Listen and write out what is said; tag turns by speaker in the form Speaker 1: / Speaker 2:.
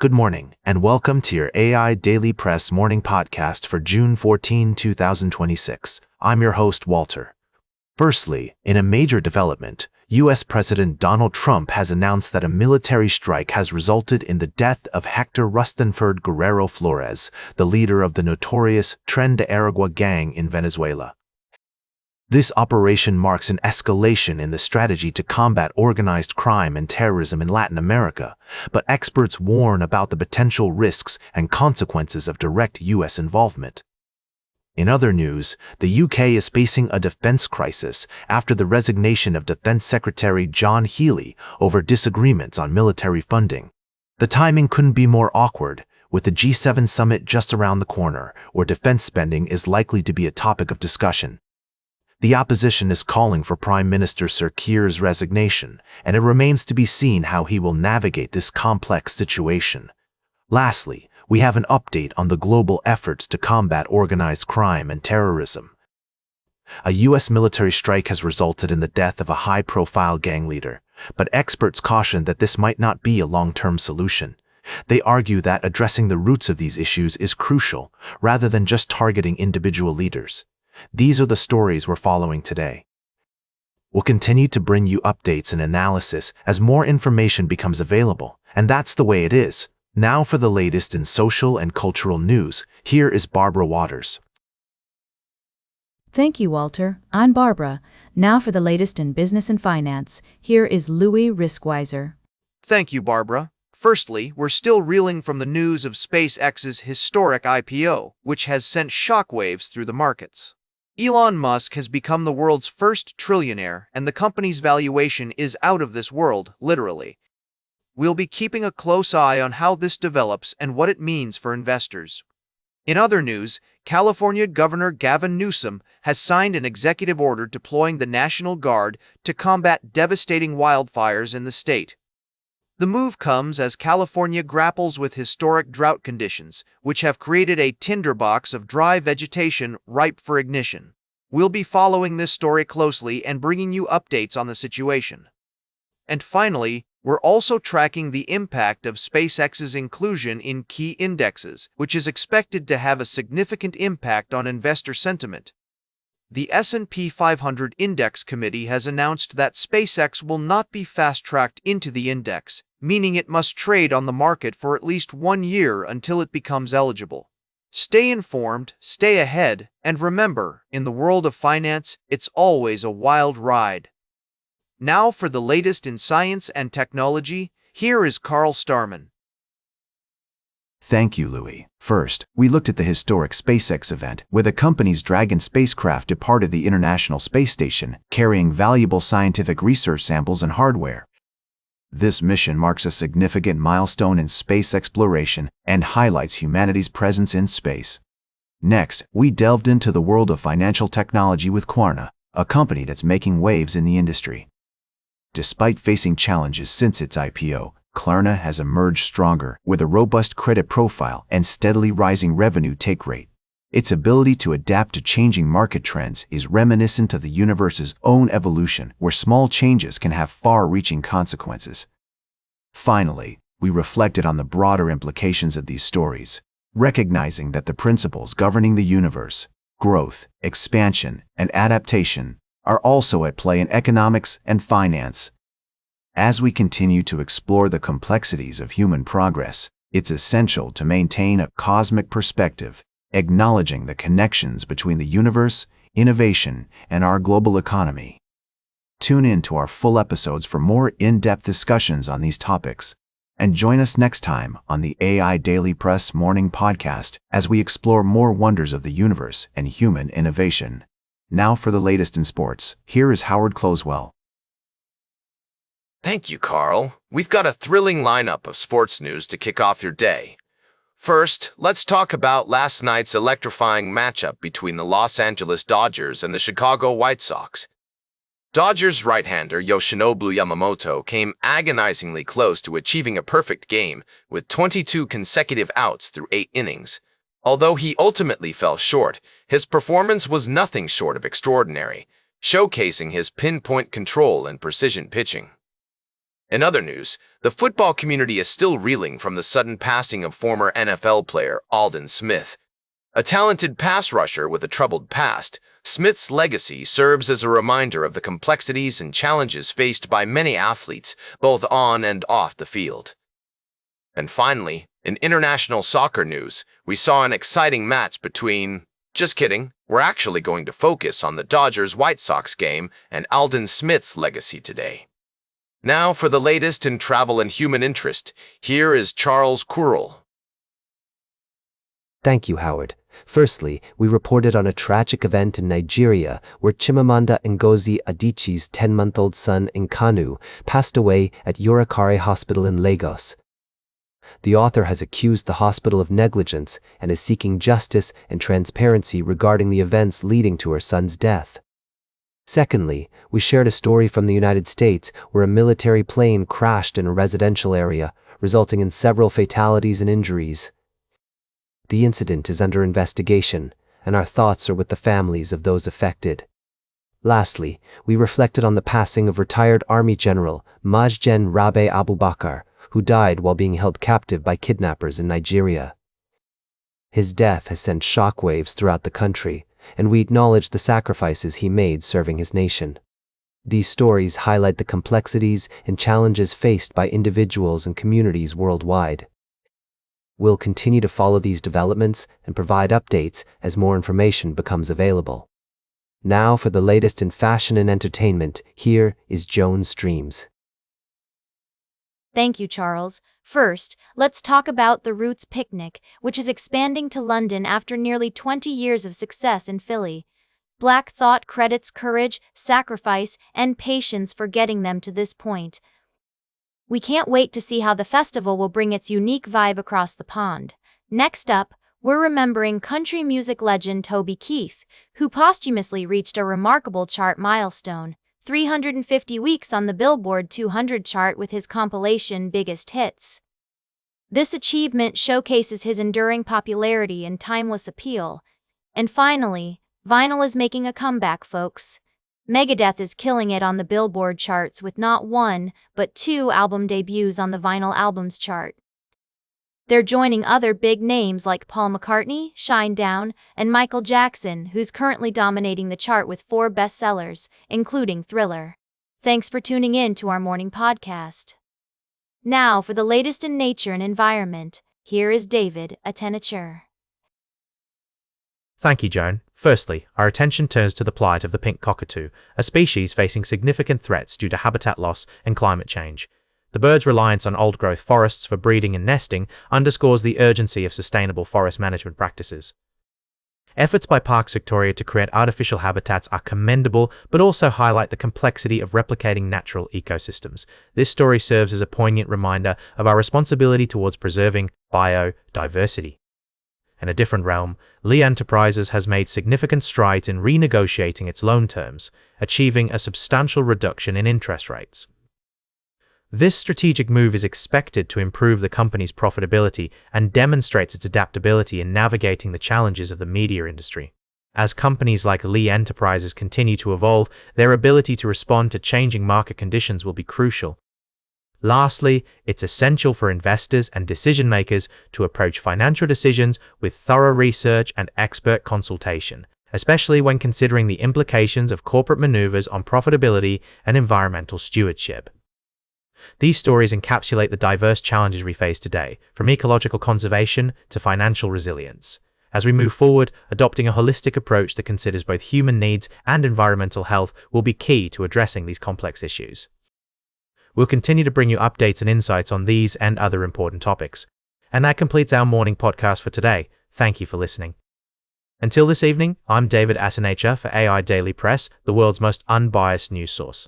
Speaker 1: Good morning, and welcome to your AI Daily Press morning podcast for June 14, 2026. I'm your host, Walter. Firstly, in a major development, U.S. President Donald Trump has announced that a military strike has resulted in the death of Hector Rustenford Guerrero Flores, the leader of the notorious Tren de Aragua gang in Venezuela. This operation marks an escalation in the strategy to combat organized crime and terrorism in Latin America, but experts warn about the potential risks and consequences of direct U.S. involvement. In other news, the UK is facing a defense crisis after the resignation of Defense Secretary John Healey over disagreements on military funding. The timing couldn't be more awkward, with the G7 summit just around the corner, where defense spending is likely to be a topic of discussion. The opposition is calling for Prime Minister Sir Keir's resignation, and it remains to be seen how he will navigate this complex situation. Lastly, we have an update on the global efforts to combat organized crime and terrorism. A U.S. military strike has resulted in the death of a high-profile gang leader, but experts caution that this might not be a long-term solution. They argue that addressing the roots of these issues is crucial, rather than just targeting individual leaders. These are the stories we're following today. We'll continue to bring you updates and analysis as more information becomes available, and that's the way it is. Now for the latest in social and cultural news, here is Barbara Waters.
Speaker 2: Thank you, Walter. I'm Barbara. Now for the latest in business and finance, here is Louis Riskweiser.
Speaker 3: Thank you, Barbara. Firstly, we're still reeling from the news of SpaceX's historic IPO, which has sent shockwaves through the markets. Elon Musk has become the world's first trillionaire, and the company's valuation is out of this world, literally. We'll be keeping a close eye on how this develops and what it means for investors. In other news, California Governor Gavin Newsom has signed an executive order deploying the National Guard to combat devastating wildfires in the state. The move comes as California grapples with historic drought conditions, which have created a tinderbox of dry vegetation ripe for ignition. We'll be following this story closely and bringing you updates on the situation. And finally, we're also tracking the impact of SpaceX's inclusion in key indexes, which is expected to have a significant impact on investor sentiment. The S&P 500 Index Committee has announced that SpaceX will not be fast-tracked into the index, meaning it must trade on the market for at least 1 year until it becomes eligible. Stay informed, stay ahead, and remember, in the world of finance, it's always a wild ride. Now for the latest in science and technology, here is Carl Starman.
Speaker 4: Thank you, Louis. First, we looked at the historic SpaceX event, where the company's Dragon spacecraft departed the International Space Station, carrying valuable scientific research samples and hardware. This mission marks a significant milestone in space exploration and highlights humanity's presence in space. Next, we delved into the world of financial technology with Klarna, a company that's making waves in the industry. Despite facing challenges since its IPO, Klarna has emerged stronger with a robust credit profile and steadily rising revenue take rate. Its ability to adapt to changing market trends is reminiscent of the universe's own evolution, where small changes can have far-reaching consequences. Finally, we reflected on the broader implications of these stories, recognizing that the principles governing the universe, growth, expansion, and adaptation, are also at play in economics and finance. As we continue to explore the complexities of human progress, it's essential to maintain a cosmic perspective, acknowledging the connections between the universe, innovation, and our global economy. Tune in to our full episodes for more in-depth discussions on these topics, and join us next time on the AI Daily Press Morning Podcast as we explore more wonders of the universe and human innovation. Now for the latest in sports, here is Howard Closewell.
Speaker 5: Thank you, Carl. We've got a thrilling lineup of sports news to kick off your day. First, let's talk about last night's electrifying matchup between the Los Angeles Dodgers and the Chicago White Sox. Dodgers right-hander Yoshinobu Yamamoto came agonizingly close to achieving a perfect game with 22 consecutive outs through 8 innings. Although he ultimately fell short, his performance was nothing short of extraordinary, showcasing his pinpoint control and precision pitching. In other news, the football community is still reeling from the sudden passing of former NFL player Aldon Smith. A talented pass rusher with a troubled past, Smith's legacy serves as a reminder of the complexities and challenges faced by many athletes, both on and off the field. And finally, in international soccer news, we saw an exciting match between... Just kidding, we're actually going to focus on the Dodgers-White Sox game and Aldon Smith's legacy today. Now for the latest in travel and human interest, here is Charles Kurl.
Speaker 6: Thank you, Howard. Firstly, we reported on a tragic event in Nigeria where Chimamanda Ngozi Adichie's 10-month-old son Nkanu passed away at Yorakare Hospital in Lagos. The author has accused the hospital of negligence and is seeking justice and transparency regarding the events leading to her son's death. Secondly, we shared a story from the United States where a military plane crashed in a residential area, resulting in several fatalities and injuries. The incident is under investigation, and our thoughts are with the families of those affected. Lastly, we reflected on the passing of retired Army General Majgen Rabe Abubakar, who died while being held captive by kidnappers in Nigeria. His death has sent shockwaves throughout the country, and we acknowledge the sacrifices he made serving his nation. These stories highlight the complexities and challenges faced by individuals and communities worldwide. We'll continue to follow these developments and provide updates as more information becomes available. Now for the latest in fashion and entertainment, here is Joan Streams.
Speaker 7: Thank you, Charles. First, let's talk about the Roots Picnic, which is expanding to London after nearly 20 years of success in Philly. Black Thought credits courage, sacrifice, and patience for getting them to this point. We can't wait to see how the festival will bring its unique vibe across the pond. Next up, we're remembering country music legend Toby Keith, who posthumously reached a remarkable chart milestone. 350 weeks on the Billboard 200 chart with his compilation Biggest Hits. This achievement showcases his enduring popularity and timeless appeal. And finally, vinyl is making a comeback, folks. Megadeth is killing it on the Billboard charts with not one, but 2 album debuts on the vinyl albums chart. They're joining other big names like Paul McCartney, Shinedown, and Michael Jackson, who's currently dominating the chart with 4 bestsellers, including Thriller. Thanks for tuning in to our morning podcast. Now for the latest in nature and environment, here is David Attenacher.
Speaker 8: Thank you, Joan. Firstly, our attention turns to the plight of the pink cockatoo, a species facing significant threats due to habitat loss and climate change. The bird's reliance on old-growth forests for breeding and nesting underscores the urgency of sustainable forest management practices. Efforts by Parks Victoria to create artificial habitats are commendable, but also highlight the complexity of replicating natural ecosystems. This story serves as a poignant reminder of our responsibility towards preserving biodiversity. In a different realm, Lee Enterprises has made significant strides in renegotiating its loan terms, achieving a substantial reduction in interest rates. This strategic move is expected to improve the company's profitability and demonstrates its adaptability in navigating the challenges of the media industry. As companies like Lee Enterprises continue to evolve, their ability to respond to changing market conditions will be crucial. Lastly, it's essential for investors and decision-makers to approach financial decisions with thorough research and expert consultation, especially when considering the implications of corporate maneuvers on profitability and environmental stewardship. These stories encapsulate the diverse challenges we face today, from ecological conservation to financial resilience. As we move forward, adopting a holistic approach that considers both human needs and environmental health will be key to addressing these complex issues. We'll continue to bring you updates and insights on these and other important topics. And that completes our morning podcast for today. Thank you for listening. Until this evening, I'm David Attenacher for AI Daily Press, the world's most unbiased news source.